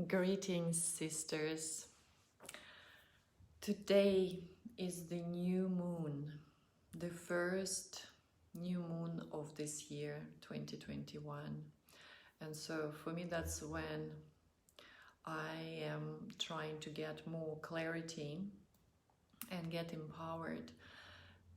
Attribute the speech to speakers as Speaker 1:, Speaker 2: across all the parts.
Speaker 1: Greetings, sisters. Today is the new moon, the first new moon of this year, 2021. And so for me, that's when I am trying to get more clarity and get empowered.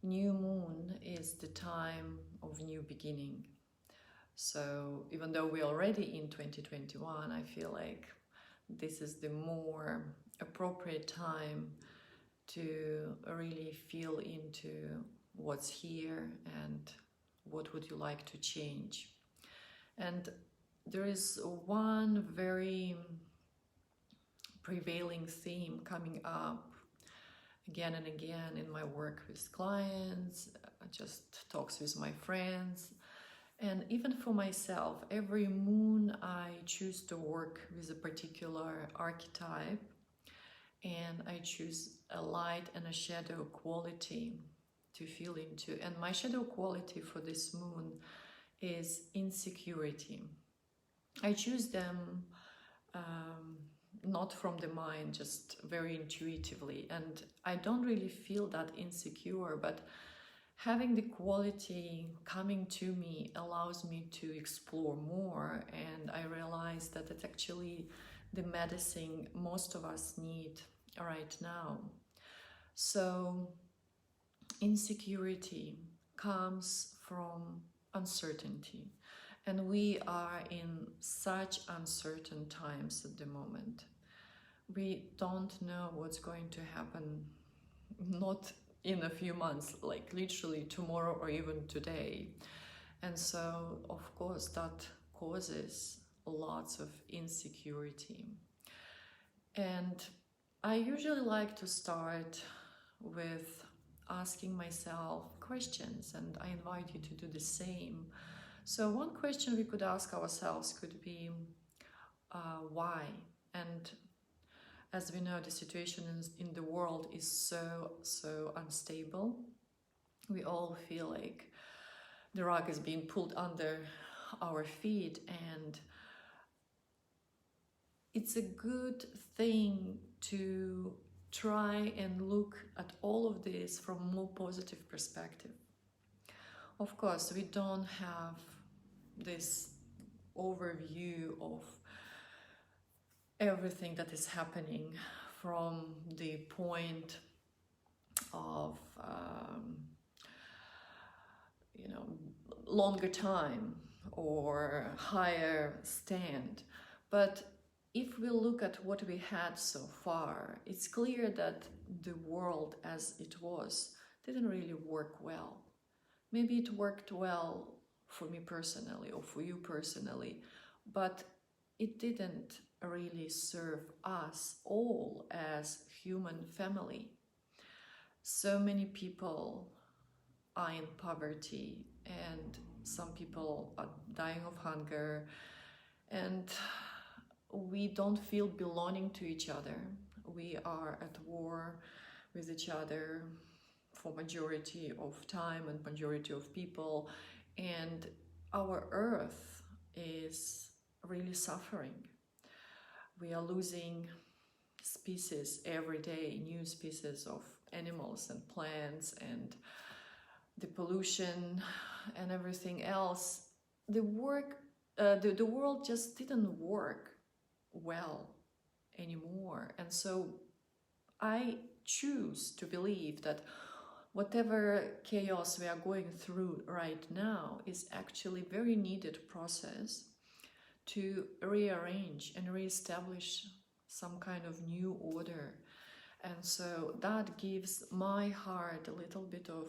Speaker 1: New moon is the time of new beginning. So even though we're already in 2021, I feel like this is the more appropriate time to really feel into what's here and what would you like to change. And there is one very prevailing theme coming up again and again in my work with clients, just talks with my friends. And even for myself, every moon I choose to work with a particular archetype, and I choose a light and a shadow quality to feel into. And my shadow quality for this moon is insecurity. I choose them not from the mind, just very intuitively. And I don't really feel that insecure, but having the quality coming to me allows me to explore more, and I realize that it's actually the medicine most of us need right now. So insecurity comes from uncertainty, and we are in such uncertain times at the moment. We don't know what's going to happen, not in a few months, like literally tomorrow or even today. And so, of course, that causes lots of insecurity. And I usually like to start with asking myself questions, and I invite you to do the same. So one question we could ask ourselves could be, why? And as we know, the situation in the world is so unstable. We all feel like the rug is being pulled under our feet, and it's a good thing to try and look at all of this from a more positive perspective. Of course, we don't have this overview of everything that is happening from the point of longer time or higher stand, but if we look at what we had so far, it's clear that the world as it was didn't really work well. Maybe it worked well for me personally or for you personally, but it didn't really serve us all as human family. So many people are in poverty, and some people are dying of hunger, and we don't feel belonging to each other. We are at war with each other for majority of time and majority of people, and our earth is really suffering. We are losing species every day, new species of animals and plants, and the pollution and everything else. The world just didn't work well anymore. And so I choose to believe that whatever chaos we are going through right now is actually a very needed process to rearrange and reestablish some kind of new order. And so that gives my heart a little bit of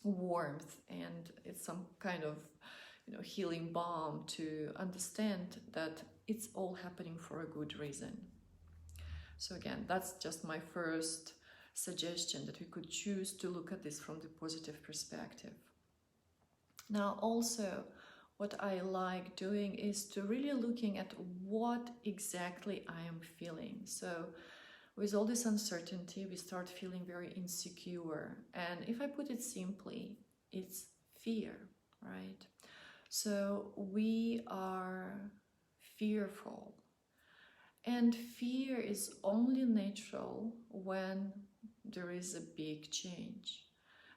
Speaker 1: warmth, and it's some kind of healing balm to understand that it's all happening for a good reason. So again, that's just my first suggestion, that we could choose to look at this from the positive perspective. Now also, what I like doing is to really looking at what exactly I am feeling. So with all this uncertainty, we start feeling very insecure. And if I put it simply, it's fear, right? So we are fearful. And fear is only natural when there is a big change.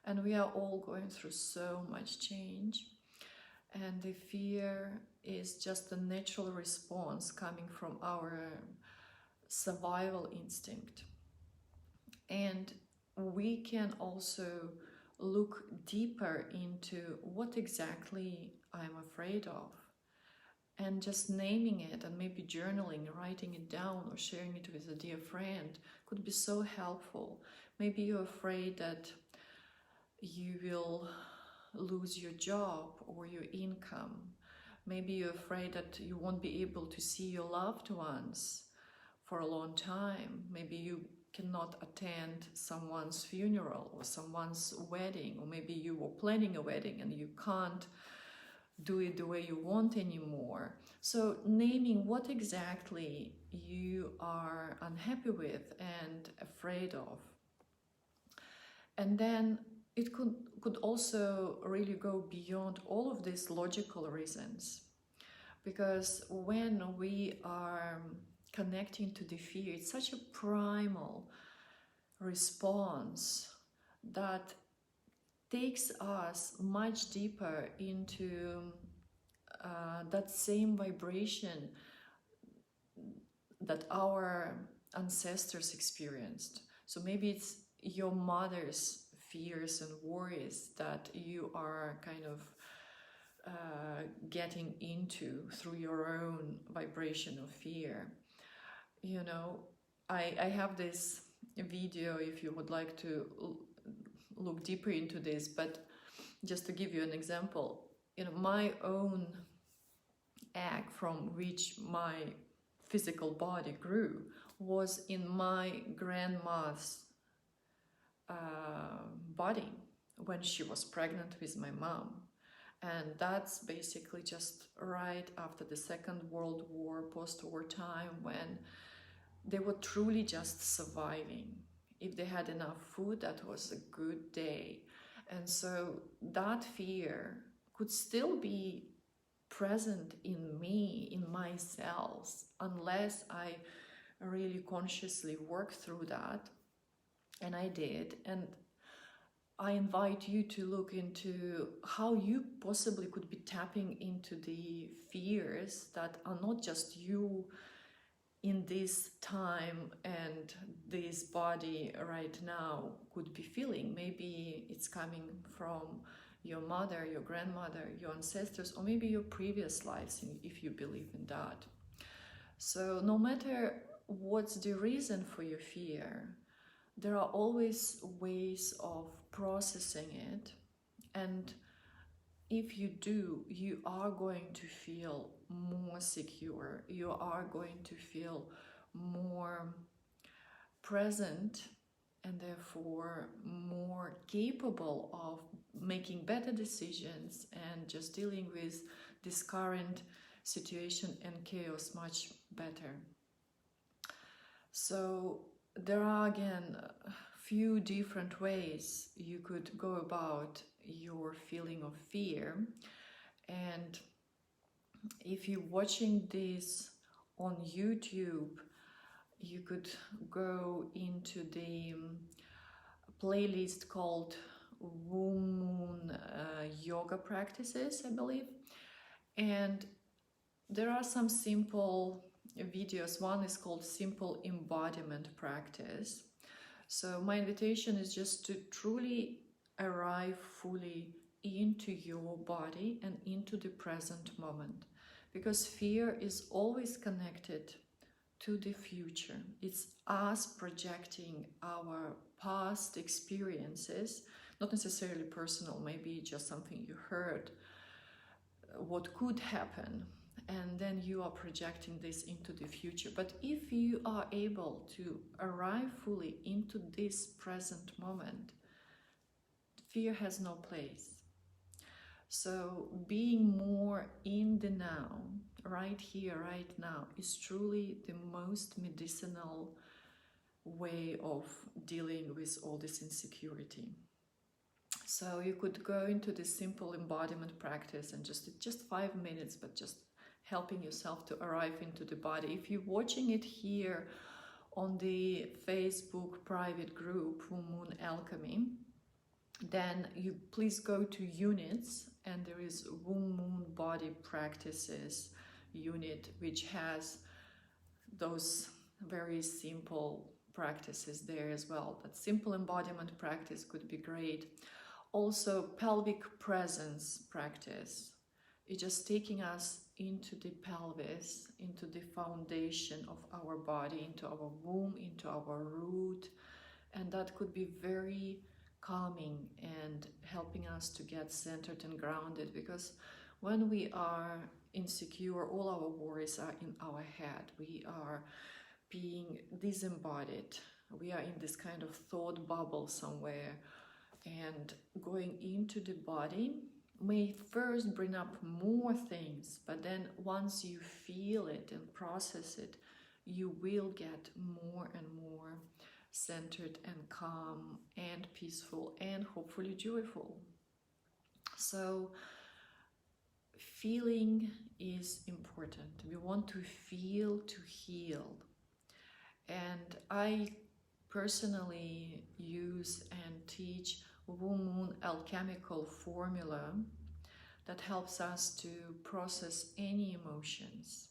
Speaker 1: And we are all going through so much change. And the fear is just a natural response coming from our survival instinct. And we can also look deeper into what exactly I'm afraid of. And just naming it and maybe journaling, writing it down or sharing it with a dear friend could be so helpful. Maybe you're afraid that you will lose your job or your income. Maybe you're afraid that you won't be able to see your loved ones for a long time. Maybe you cannot attend someone's funeral or someone's wedding, or maybe you were planning a wedding and you can't do it the way you want anymore. So naming what exactly you are unhappy with and afraid of. And then it could also really go beyond all of these logical reasons. Because when we are connecting to the fear, it's such a primal response that takes us much deeper into that same vibration that our ancestors experienced. So maybe it's your mother's fears and worries that you are kind of getting into through your own vibration of fear. You know, I have this video if you would like to look deeper into this, but just to give you an example, you know, my own egg from which my physical body grew was in my grandma's body when she was pregnant with my mom. And that's basically just right after the Second World War, post-war time, when they were truly just surviving. If they had enough food, that was a good day. And so that fear could still be present in me, in my cells, unless I really consciously work through that. And I did. And I invite you to look into how you possibly could be tapping into the fears that are not just you in this time and this body right now could be feeling. Maybe it's coming from your mother, your grandmother, your ancestors, or maybe your previous lives, if you believe in that. So no matter what's the reason for your fear, there are always ways of processing it. And if you do, you are going to feel more secure. You are going to feel more present and therefore more capable of making better decisions and just dealing with this current situation and chaos much better. So there are again a few different ways you could go about your feeling of fear. And if you're watching this on YouTube, you could go into the playlist called Womb-Moon yoga practices, I believe. And there are some simple videos. One is called Simple Embodiment Practice. So my invitation is just to truly arrive fully into your body and into the present moment, because fear is always connected to the future. It's us projecting our past experiences, not necessarily personal, maybe just something you heard, what could happen, and then you are projecting this into the future. But if you are able to arrive fully into this present moment, fear has no place. So being more in the now, right here, right now, is truly the most medicinal way of dealing with all this insecurity. So you could go into this simple embodiment practice and just 5 minutes, but just helping yourself to arrive into the body. If you're watching it here on the Facebook private group Womb-Moon Alchemy, then you please go to units, and there is Womb-Moon Body Practices unit, which has those very simple practices there as well. That simple embodiment practice could be great. Also, pelvic presence practice. It's just taking us into the pelvis, into the foundation of our body, into our womb, into our root. And that could be very calming and helping us to get centered and grounded, because when we are insecure, all our worries are in our head. We are being disembodied. We are in this kind of thought bubble somewhere, and going into the body may first bring up more things, but then once you feel it and process it, you will get more and more centered and calm and peaceful and hopefully joyful. So feeling is important. We want to feel to heal. And I personally use and teach Womb-Moon Alchemical formula that helps us to process any emotions.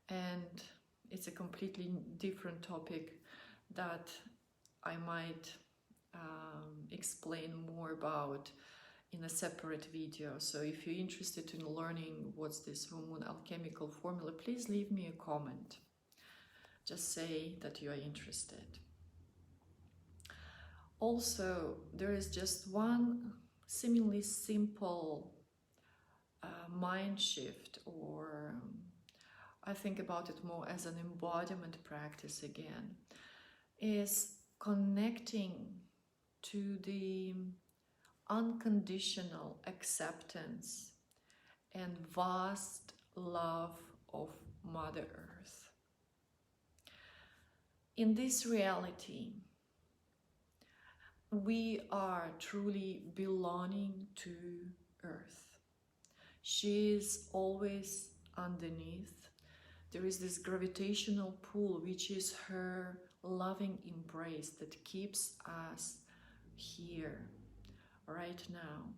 Speaker 1: And it's a completely different topic that I might explain more about in a separate video. So if you're interested in learning what's this Womb-Moon Alchemical formula, please leave me a comment. Just say that you are interested. Also, there is just one seemingly simple mind shift, or I think about it more as an embodiment practice again, is connecting to the unconditional acceptance and vast love of Mother Earth. In this reality, we are truly belonging to Earth. She is always underneath. There is this gravitational pull, which is her loving embrace that keeps us here right now.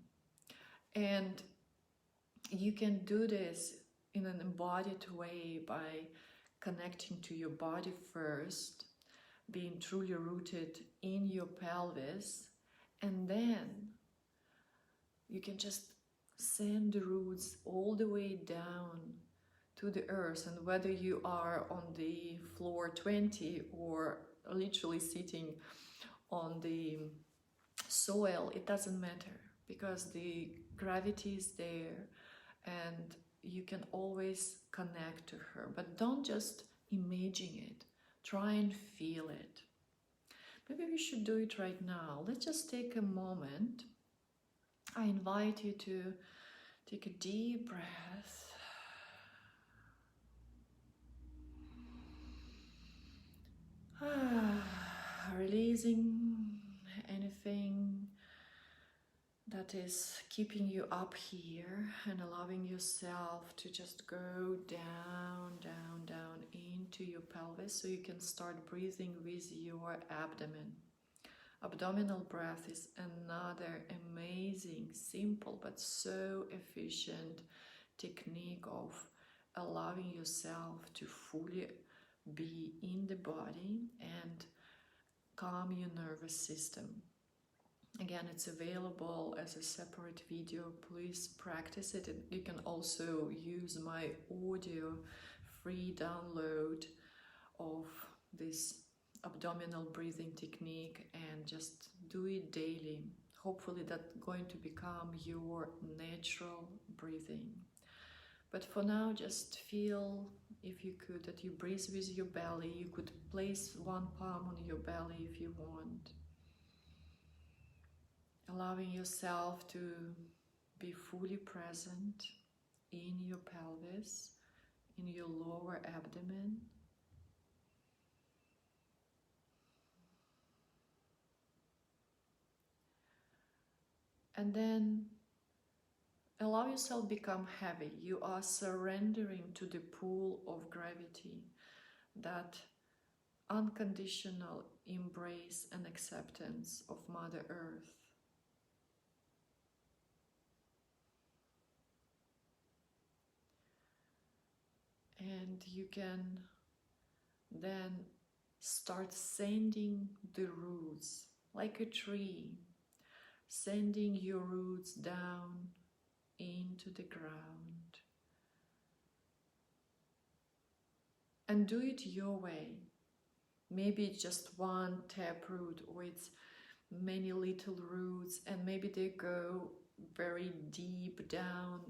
Speaker 1: And you can do this in an embodied way by connecting to your body first, being truly rooted in your pelvis, and then you can just send the roots all the way down to the earth. And whether you are on the floor 20 or literally sitting on the soil, it doesn't matter, because the gravity is there and you can always connect to her. But don't just imagine it, try and feel it. Maybe we should do it right now. Let's just take a moment. I invite you to take a deep breath. Releasing anything that is keeping you up here, and allowing yourself to just go down, down, down into your pelvis, so you can start breathing with your abdomen. Abdominal breath is another amazing, simple, but so efficient technique of allowing yourself to fully be in the body and calm your nervous system. Again, it's available as a separate video. Please practice it. You can also use my audio free download of this abdominal breathing technique and just do it daily. Hopefully that's going to become your natural breathing. But for now, just feel, if you could, that you breathe with your belly. You could place one palm on your belly if you want. Allowing yourself to be fully present in your pelvis, in your lower abdomen. And then Allow yourself become heavy. You are surrendering to the pull of gravity, that unconditional embrace and acceptance of Mother Earth. And you can then start sending the roots, like a tree, sending your roots down into the ground. And do it your way. Maybe it's just one taproot, or it's many little roots, and maybe they go very deep down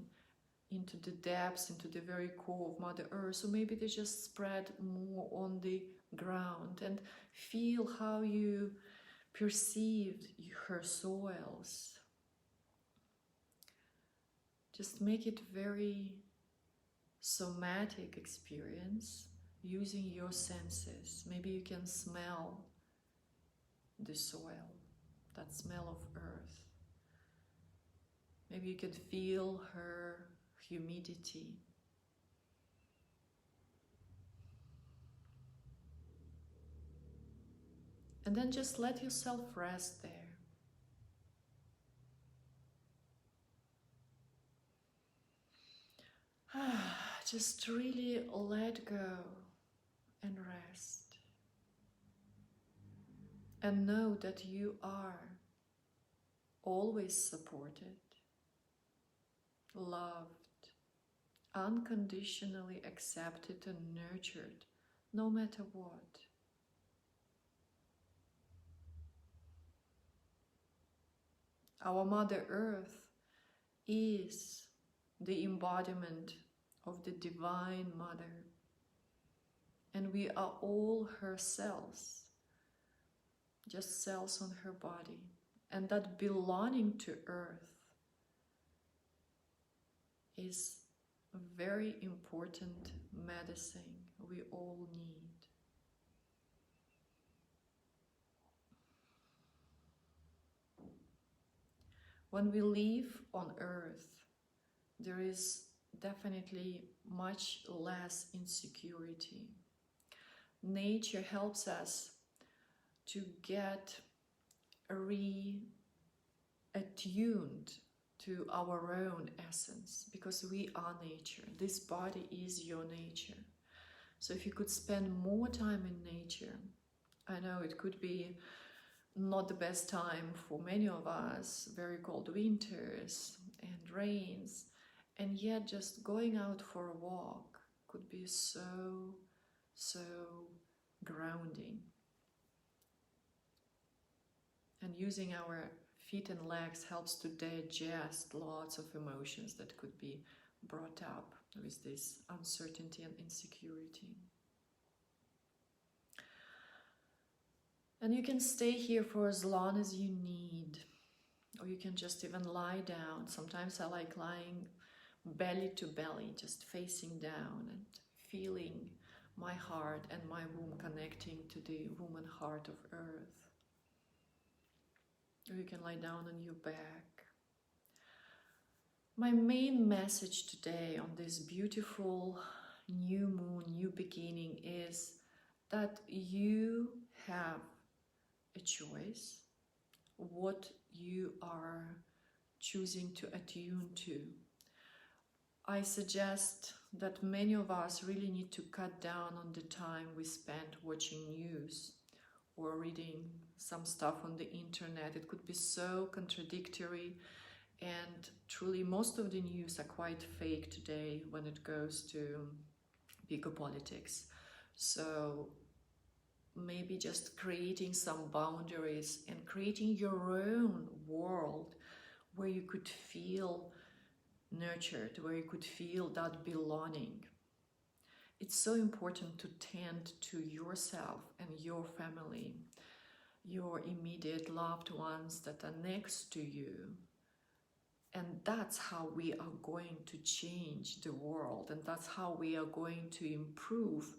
Speaker 1: into the depths, into the very core of Mother Earth. So maybe they just spread more on the ground, and feel how you perceived her soils. Just make it very somatic experience using your senses. Maybe you can smell the soil, that smell of earth. Maybe you can feel her humidity. And then just let yourself rest there. Just really let go and rest. And know that you are always supported, loved, unconditionally accepted and nurtured, no matter what. Our Mother Earth is the embodiment of the Divine Mother, and we are all her cells, just cells on her body. And that belonging to Earth is a very important medicine we all need. When we live on Earth, there is definitely much less insecurity. Nature helps us to get reattuned to our own essence, because we are nature. This body is your nature. So if you could spend more time in nature, I know it could be not the best time for many of us, very cold winters and rains, and yet just going out for a walk could be so grounding. And using our feet and legs helps to digest lots of emotions that could be brought up with this uncertainty and insecurity. And you can stay here for as long as you need, or you can just even lie down. Sometimes I like lying belly to belly, just facing down and feeling my heart and my womb connecting to the woman heart of Earth. Or you can lie down on your back. My main message today on this beautiful new moon, new beginning, is that you have a choice what you are choosing to attune to. I suggest that many of us really need to cut down on the time we spend watching news or reading some stuff on the internet. It could be so contradictory, and truly most of the news are quite fake today when it goes to bigger politics. So maybe just creating some boundaries and creating your own world where you could feel nurtured, where you could feel that belonging. It's so important to tend to yourself and your family, your immediate loved ones that are next to you. And that's how we are going to change the world, and that's how we are going to improve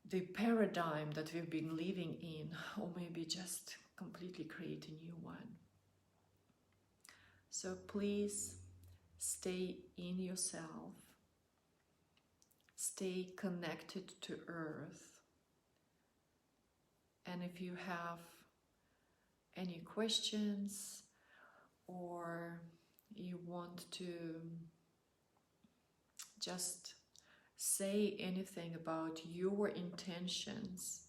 Speaker 1: the paradigm that we've been living in, or maybe just completely create a new one. So please Stay in yourself. Stay connected to earth. And if you have any questions or you want to just say anything about your intentions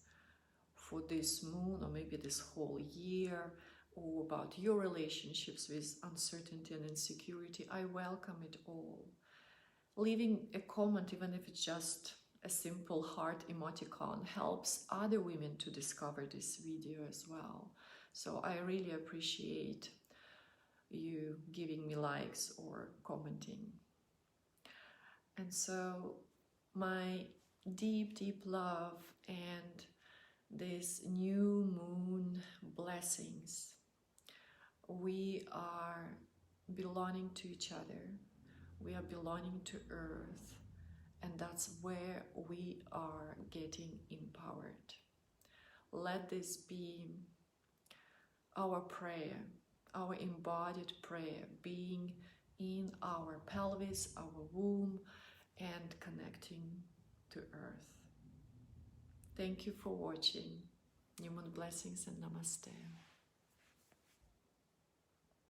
Speaker 1: for this moon or maybe this whole year, or about your relationships with uncertainty and insecurity, I welcome it all. Leaving a comment, even if it's just a simple heart emoticon, helps other women to discover this video as well. So I really appreciate you giving me likes or commenting. And so my deep, deep love and this new moon blessings. We are belonging to each other. We are belonging to earth. And that's where we are getting empowered. Let this be our prayer, our embodied prayer, being in our pelvis, our womb, and connecting to earth. Thank you for watching. New Moon blessings and Namaste.